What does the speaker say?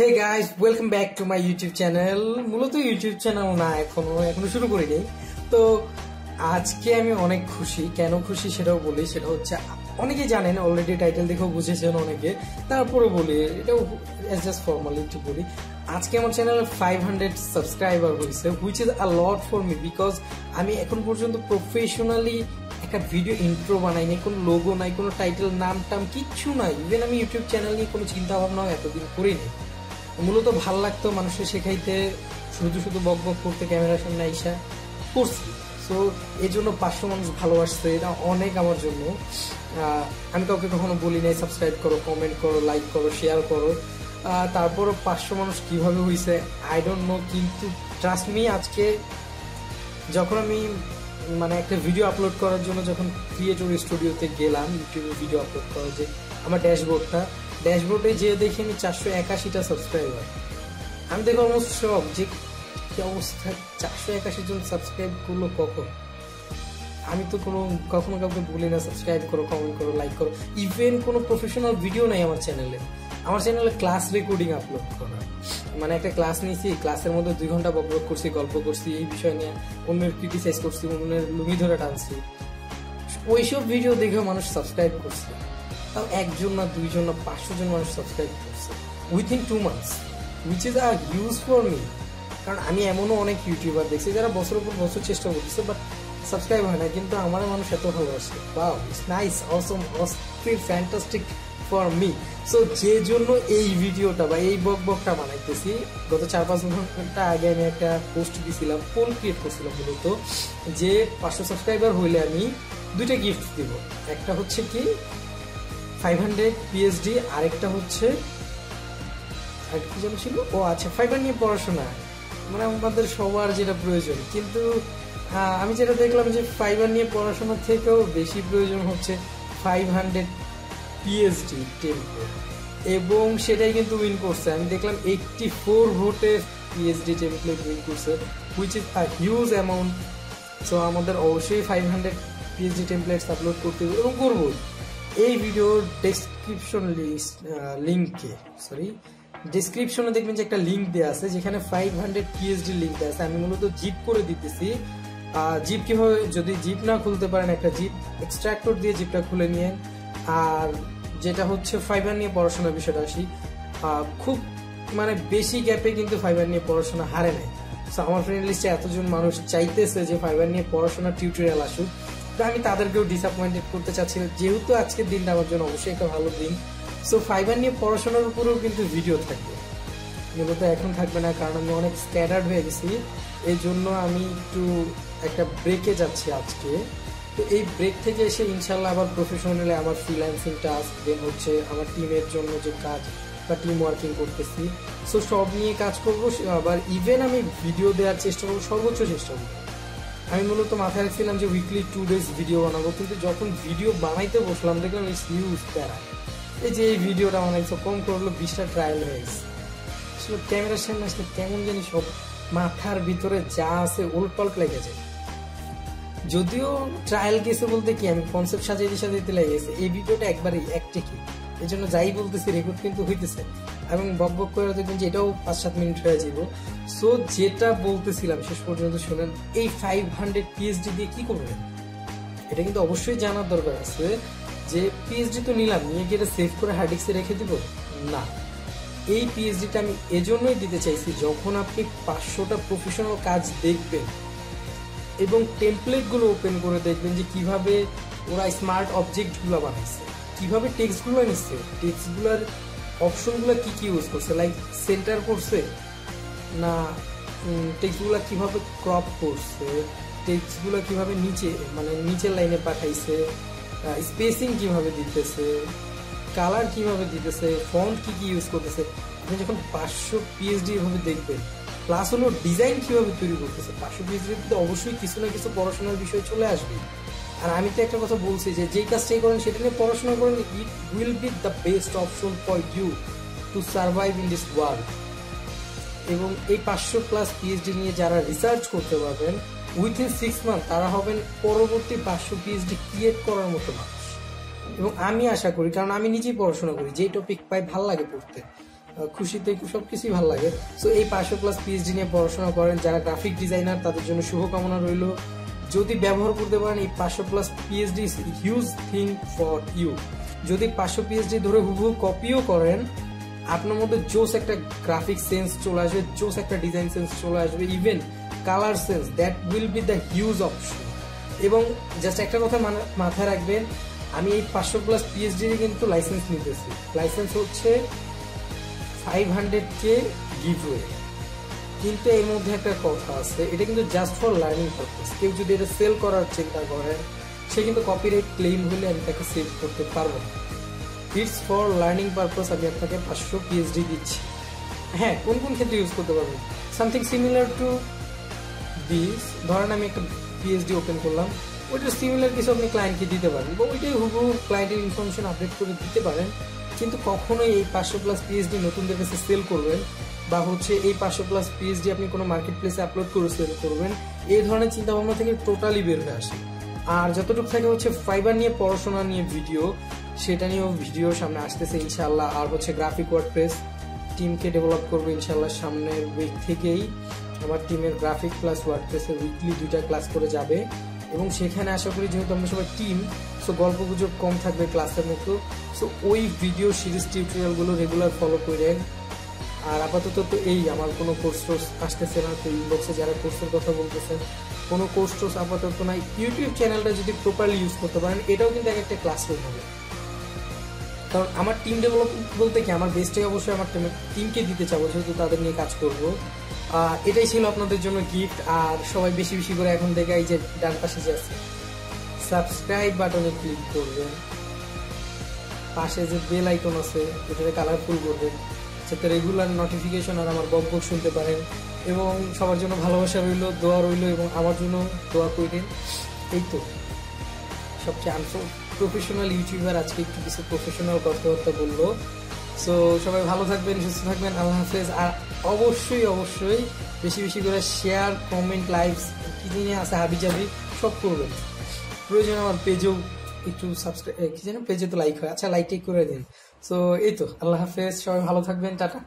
Hey guys, welcome back to my YouTube channel. মূলত YouTube channel না, এখনো শুরু করিনি। তো আজকে আমি অনেক খুশি। কেন খুশি সেটাও বলি। সেটা হচ্ছে অনেকেই জানেন, অলরেডি টাইটেল দেখেও বুঝেছেন অনেকে, তারপরে বলি, এটাও জাস্ট ফর্মালিটি বলি। আজকে আমার চ্যানেলে 500 সাবস্ক্রাইবার হয়েছে, which is a lot for me, because আমি এখন পর্যন্ত প্রফেশনালি একটা ভিডিও ইন্ট্রো বানাইনি, কোনো লোগো নাই, কোনো টাইটেল, নাম টাম কিচ্ছু নাই। ইভেন আমি ইউটিউব চ্যানেল নিয়ে কোনো চিন্তা ভাবনাও এতদিন করিনি। মূলত ভাল লাগতো মানুষকে শেখাইতে, শুধু শুধু বক বক করতে ক্যামেরার সামনে আইসা করছি। সো এই জন্য 500 মানুষ ভালোবাসছে, এটা অনেক আমার জন্য। আমি কাউকে কখনো বলি নাই সাবস্ক্রাইব করো, কমেন্ট করো, লাইক করো, শেয়ার করো। তারপরও 500 মানুষ কিভাবে হয়েছে আই ডোন্ট নো, কিন্তু ট্রাস্ট মি, আজকে যখন আমি একটা ভিডিও আপলোড করার জন্য যখন ক্রিয়েটর স্টুডিওতে গেলাম, ইউটিউবে ভিডিও আপলোড করার যে আমার ড্যাশবোর্ডে যেয়ে দেখি আমি 481টা সাবস্ক্রাইবার। আমি দেখে অলমোস্ট শক যে কি অবস্থা, 481 জন সাবস্ক্রাইব করলো কখন। আমি তো কখনো কাউকে বলি না সাবস্ক্রাইব করো, কমেন্ট করো, লাইক করো। ইভেন কোনো প্রফেশনাল ভিডিও নাই আমার চ্যানেলে। আমার চ্যানেলে ক্লাস রেকর্ডিং আপলোড করা, একটা ক্লাস নিয়েছি, ক্লাসের মধ্যে 2 ঘন্টা বকবক করছি, গল্প করছি, এই বিষয় নিয়ে অন্যের ক্রিটিসাইজ করছি, অন্যের লুঙ্গি ধরে টানছি। ওইসব ভিডিও দেখেও মানুষ সাবস্ক্রাইব করছে। তাও 1 জন না 2 জন না 500 জন মানুষ সাবস্ক্রাইব করছে within 2 months, which is a huge for me. কারণ আমি এমনও অনেক ইউটিউবার দেখছি যারা বছরের পর বছর চেষ্টা করতেছে, বাট সাবস্ক্রাইব হয় না, কিন্তু আমার মানুষ এত ভালোবাসে। Wow, it's nice, Assam, fantastic for me. So যে জন্য এই ভিডিওটা বা এই বকবকটা বানাইতেছি, গত 4-5 ঘন্টা আগে আমি একটা পোস্ট দিয়েছিলাম, পোল ক্রিয়েট করছিলাম মূলত, যে 500 সাবস্ক্রাইবার হইলে আমি 2টা গিফট দিব। একটা হচ্ছে কি 500 পিএইচডি, আরেকটা হচ্ছে কি যেন ছিল, ফাইবার নিয়ে পড়াশোনা, আমাদের সবার যেটা প্রয়োজন। কিন্তু আমি যেটা দেখলাম যে ফাইবার নিয়ে পড়াশোনার থেকেও বেশি প্রয়োজন হচ্ছে 500 পিএইচডি টেমপ্লেট, এবং সেটাই কিন্তু উইন করছে। আমি দেখলাম 84 ভোটে পিএইচডি টেমপ্লেট উইন করছে, which is a huge amount. So আমাদের অবশ্যই 500 পিএইচডি টেমপ্লেটস আপলোড করতে হবে এবং করবো। এই ভিডিওর ডেসক্রিপশনে দেখবেন যে একটা লিঙ্ক দেওয়া আছে, যেখানে 500 পিএইচডি লিঙ্ক দেওয়া আছে। আমি মূলত জিপ করে দিতেছি। জিপ কিভাবে, যদি জিপ না খুলতে পারেন, একটা জিপ এক্সট্রাক্টর দিয়ে জিপটা খুলে নিয়ে, আর যেটা হচ্ছে ফাইবার নিয়ে পড়াশোনার বিষয়টা আসি, খুব বেশি গ্যাপে কিন্তু ফাইবার নিয়ে পড়াশোনা হারে নেয়। সো আমার ফ্রেন্ড লিস্টে এতজন মানুষ চাইতেছে যে ফাইবার নিয়ে পড়াশোনার টিউটোরিয়াল আসুক, তো আমি তাদেরকেও ডিসঅ্যাপয়েন্টেড করতে চাচ্ছি না, যেহেতু আজকের দিনটা আমার জন্য অবশ্যই একটা ভালো দিন। সো ফাইবার নিয়ে পড়াশোনার উপরেও কিন্তু ভিডিও থাকবে, মূলত এখন থাকবে না, কারণ আমি অনেক স্ক্যাটার্ড হয়ে গেছি। এই জন্য আমি একটু একটা ব্রেকে যাচ্ছি আজকে। তো এই ব্রেক থেকে এসে ইনশাল্লাহ আবার প্রফেশনালি আমার ফ্রিল্যান্সিং টাস্ক, দেন হচ্ছে আমার টিমের জন্য যে কাজ বা টিম ওয়ার্কিং করতেছি, সো সব নিয়ে কাজ করবো। আবার ইভেন আমি ভিডিও দেওয়ার চেষ্টা করবো, সর্বোচ্চ চেষ্টা করবো। আমি মূলত মাথায় রাখছিলাম যে উইকলি 2 days ভিডিও বানাবো, কিন্তু যখন ভিডিও বানাইতে বসলাম দেখলাম ইটস হিউজ প্যারা। এই যে এই ভিডিওটা বানাইছো, কম করলো 20টা ট্রায়াল হয়ে গেছে। আসলে ক্যামেরার সামনে আসলে কেমন জানি সব মাথার ভিতরে যা আছে উল্টপাল্ট লেগে যায়। যদিও ট্রায়াল গেছে বলতে কি, আমি কনসেপ্ট সাজাইতে লেগে গেছে। এই ভিডিওটা একবারই একটেকে, এই জন্য যাই বলতেছি রেকর্ড কিন্তু হইতেছে, এবং বক বক করে দেখবেন যে এটাও 5-7 মিনিট হয়ে যাব। সো যেটা বলতেছিলাম শেষ পর্যন্ত শুনেন। এই 500 পিএইচডি দিয়ে কি করবেন, এটা কিন্তু অবশ্যই জানার দরকার আছে। যে পিএইচডি তো নিলাম, নিয়ে গিয়ে সেভ করে হার্ড ডিস্কে রেখে দিব না। এই পিএইচডিটা আমি এজন্যই দিতে চাইছি, যখন আপনি 500টা প্রফেশনাল কাজ দেখবেন এবং টেমপ্লেটগুলো ওপেন করে দেখবেন যে কিভাবে ওরা স্মার্ট অবজেক্টগুলো বানাইছে, কিভাবে টেক্সটগুলো নিচ্ছে, টেক্সটগুলোর অপশনগুলো কি কি ইউজ করছে, লাইক সেন্টার করছে না, টেক্সটগুলো কিভাবে ক্রপ করছে, টেক্সটগুলো কিভাবে নিচের লাইনে পাঠাইছে, স্পেসিং কিভাবে দিতেছে, কালার কিভাবে দিতেছে, ফন্ট কি কি ইউজ করতেছে। আপনি যখন 500 পিএইচডি এভাবে দেখবেন, প্লাস হলো ডিজাইন কিভাবে তৈরি করতেছে, 500 পিএইচডি কিন্তু অবশ্যই কিছু না কিছু পড়াশোনার বিষয় চলে আসবে। আর আমি তো একটা কথা বলছি যে যেই কাজটাই করেন সেটা নিয়ে পড়াশোনা করেন, it will be the best option for you to survive in this world. এবং এই 500+ পিএইচডি নিয়ে যারা রিসার্চ করতে পারবেন উইথিন 6 মান্থ, তারা হবেন পরবর্তী 500 পিএইচডি ক্রিয়েট করার মতো মানুষ। এবং আমি আশা করি, কারণ আমি নিজেই পড়াশোনা করি, যেই টপিক পাই ভাল লাগে পড়তে, খুশিতে সবকিছুই ভালো লাগে। সো এই 500+ পিএইচডি নিয়ে পড়াশোনা করেন যারা গ্রাফিক ডিজাইনার, তাদের জন্য শুভকামনা রইল। যদি ব্যবহার করতে পারেন এই 500+ PhD is huge thing for you. যদি 500 পিএইচডি ধরে হুবহু কপিও করেন, আপনার মধ্যে জোস একটা গ্রাফিক সেন্স চলে আসবে, জোস একটা ডিজাইন সেন্স চলে আসবে, even colour sense, that will be the huge option. এবং জাস্ট একটা কথা মাথায় রাখবেন, আমি এই 500+ পিএইচডি কিন্তু লাইসেন্স নিতেছি। লাইসেন্স হচ্ছে 500K গিভওয়ে। কিন্তু এর মধ্যে একটা কথা আছে, এটা কিন্তু জাস্ট ফর লার্নিং পারপাস। কেউ যদি এটা সেল করার চিন্তা করেন, সে কিন্তু কপিরাইট ক্লেম হলে আমি তাকে সেভ করতে পারবো না। It's for learning purpose. আমি আপনাকে 500 পিএইচডি দিচ্ছি। হ্যাঁ, কোন কোন ক্ষেত্রে ইউজ করতে পারবেন? সামথিং সিমিলার টু দিস, ধরেন আমি একটা পিএইচডি ওপেন করলাম, ওইটা সিমিলার কিছু আপনি ক্লায়েন্টকে দিতে পারেন, বা ওইটাই হুবহু ক্লায়েন্টের ইনফরমেশন আপডেট করে দিতে পারেন। কিন্তু কখনোই এই 500+ পিএইচডি নতুনদের কাছে সেল করবেন, বা হচ্ছে এই 500+ পিএইচডি আপনি কোনো মার্কেট প্লেসে আপলোড করে সেল করবেন, এই ধরনের চিন্তা ভাবনা থেকে টোটালি বের হয়ে আসে। আর যতটুকু থাকে হচ্ছে ফাইবার নিয়ে পড়াশোনা নিয়ে ভিডিও, সেটা নিয়েও ভিডিও সামনে আসতেছে ইনশাল্লাহ। আর হচ্ছে গ্রাফিক ওয়ার্ডপ্রেস টিমকে ডেভেলপ করবো ইনশাল্লাহ সামনের উইক থেকেই। আমার টিমের গ্রাফিক প্লাস ওয়ার্ডপ্রেসের উইকলি 2টা ক্লাস করে যাবে, এবং সেখানে আশা করি যেহেতু আমরা সবাই টিম, সো গল্প গুজব কম থাকবে ক্লাসের মতো। সো ওই ভিডিও সিরিজ টিউটোরিয়ালগুলো রেগুলার ফলো করেন। আর আপাতত তো এই আমার কোনো কোর্স টোর্স আসতেছে না, তো ইনবক্সে যারা কোর্সের কথা বলতেছেন, কোনো কোর্স টোর্স আপাতত নাই। ইউটিউব চ্যানেলটা যদি প্রপারলি ইউজ করতে পারেন, এটাও কিন্তু একটা ক্লাসরুম হবে। কারণ আমার টিম ডেভেলপ বলতে কি, আমার বেস্টটাই অবশ্যই আমার টিমকে দিতে চাবো, যেহেতু তাদের নিয়ে কাজ করবো। এটাই ছিল আপনাদের জন্য গিফট। আর সবাই বেশি বেশি করে এখন থেকে এই যে ডান পাশে যে আছে সাবস্ক্রাইব বাটনে ক্লিক করবেন, পাশে যে বেল আইকন আছে ওটাকে কালারফুল করবেন, যাতে রেগুলার নোটিফিকেশন আর আমার বক বক শুনতে পারেন। এবং সবার জন্য ভালোবাসা রইল, দোয়া রইল, এবং আমার জন্য দোয়া করবেন। এই তো সবচেয়ে প্রফেশনাল ইউটিউবার আজকে একটু কিছু প্রফেশনাল কথাবার্তা বললো। সো সবাই ভালো থাকবেন, সুস্থ থাকবেন, আল্লাহ হাফেজ। আর অবশ্যই অবশ্যই বেশি বেশি করে শেয়ার, কমেন্ট, লাইকস কি নিয়ে আছে হাবিজাবি সব করবেন। প্রয়োজন আমার পেজেও একটু সাবস্ক্রাইব, কি জানেন পেজে তো লাইক হয়, আচ্ছা লাইক টেক করে দিন। সো এই তো, আল্লাহ হাফেজ, সবাই ভালো থাকবেন, টাটা।